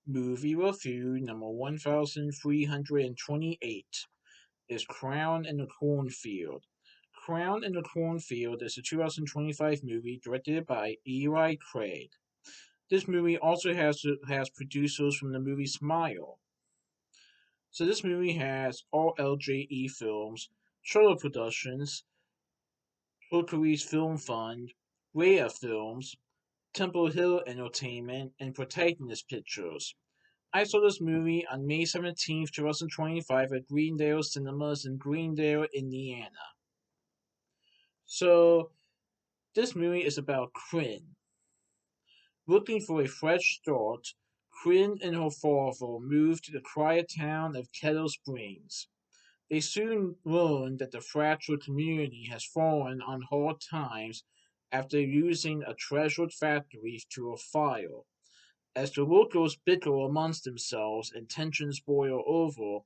Movie review number 1328 is Crown in the Cornfield. Crown in the Cornfield is a 2025 movie directed by Eli Craig. This movie also has producers from the movie Smile. So this movie has RLJE Films, Shudder Productions, Hercules Film Fund, Rhea Films, Temple Hill Entertainment, and Protagonist Pictures. I saw this movie on May 17th, 2025 at Greendale Cinemas in Greendale, Indiana. So, this movie is about Quinn. Looking for a fresh start, Quinn and her father moved to the quiet town of Kettle Springs. They soon learn that the fractured community has fallen on hard times after losing a treasured factory to a fire. As the locals bicker amongst themselves and tensions boil over,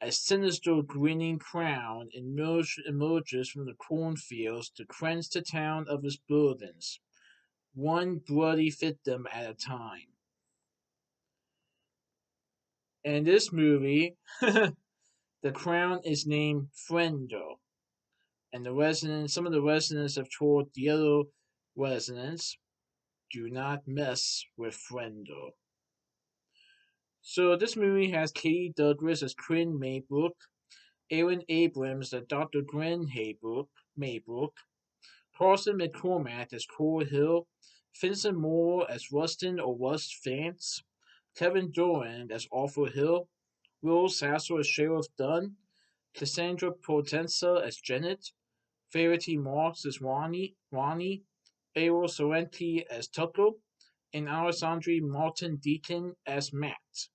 a sinister grinning crown emerges from the cornfields to cleanse the town of its burdens, one bloody victim at a time. In this movie, the crown is named Friendo, and some of the residents have told the other residents, "Do not mess with Friendo." So this movie has Katie Douglas as Quinn Maybrook, Aaron Abrams as Dr. Glenn Maybrook, Carson McCormack as Cole Hill, Vincent Moore as Rustin or Rust Vance, Kevin Durant as Arthur Hill, Will Sasser as Sheriff Dunn, Cassandra Potenza as Janet, Verity Marks as Ronnie, Errol Sorrenti as Tucker, and Alessandri Martin Deacon as Matt.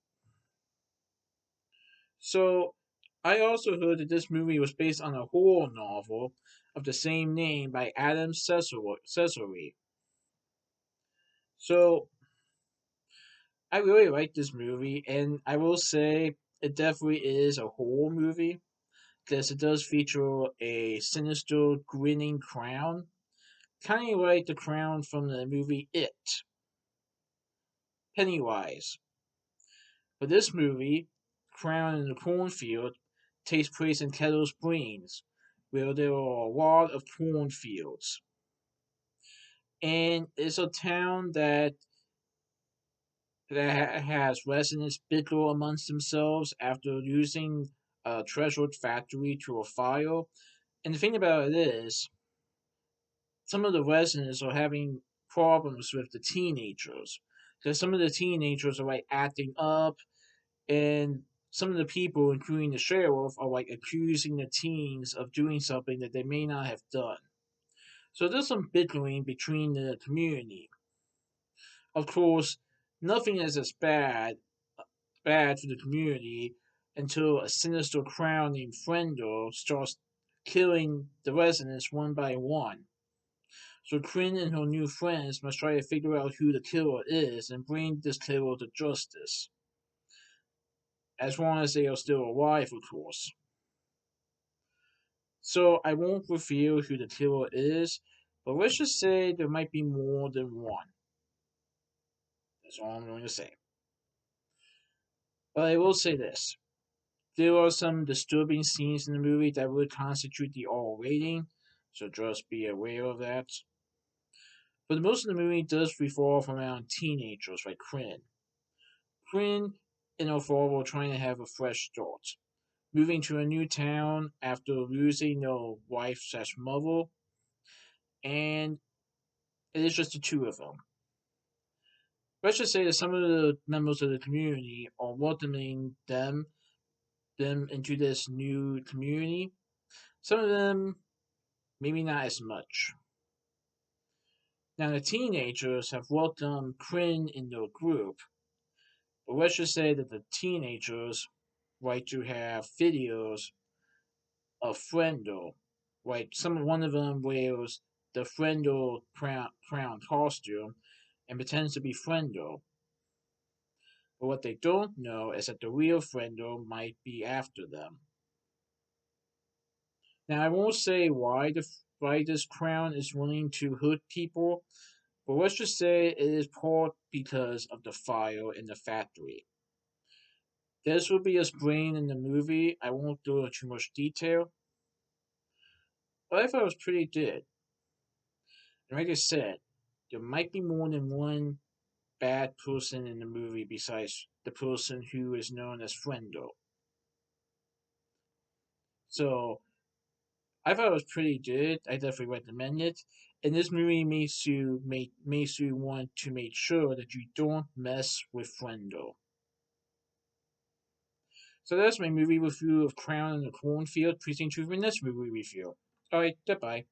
So, I also heard that this movie was based on a horror novel of the same name by Adam Cesare. So, I really like this movie, and I will say it definitely is a horror movie because it does feature a sinister, grinning crown, kind of like the crown from the movie It, Pennywise. But this movie, Crown in the Cornfield, takes place in Kettle Springs, where there are a lot of cornfields. And it's a town that has residents bicker amongst themselves after losing a treasured factory to a fire. And the thing about it is, some of the residents are having problems with the teenagers. Because some of the teenagers are like acting up, and some of the people, including the sheriff, are like accusing the teens of doing something that they may not have done. So there's some bickering between the community. Of course, nothing is as bad for the community until a sinister crown named Frendo starts killing the residents one by one. So Quinn and her new friends must try to figure out who the killer is and bring this killer to justice. As long as they are still alive, of course. So I won't reveal who the killer is, but let's just say there might be more than one. That's all I'm going to say. But I will say this. There are some disturbing scenes in the movie that would constitute the R rating, so just be aware of that. But most of the movie does revolve around teenagers like Quinn. Quinn and her father are trying to have a fresh start, moving to a new town after losing their wife slash mother, and it is just the two of them. Let's just say that some of the members of the community are welcoming them into this new community. Some of them maybe not as much. Now the teenagers have welcomed Quinn in their group, but let's just say that the teenagers like to have videos of Friendo. Like one of them wears the Friendo crown costume and pretends to be Friendo. But what they don't know is that the real Friendo might be after them. Now I won't say why this crown is willing to hurt people, But let's just say it is part because of the fire in the factory. This will be explained in the movie. I won't go into too much detail, but I thought it was pretty good. And like I said, there might be more than one bad person in the movie besides the person who is known as Friendo. So I thought it was pretty good. I definitely recommend it. And this movie makes you want to make sure that you don't mess with Friendo. So that's my movie review of Crown and the Cornfield. Please stay tuned for the next movie review. Alright, goodbye.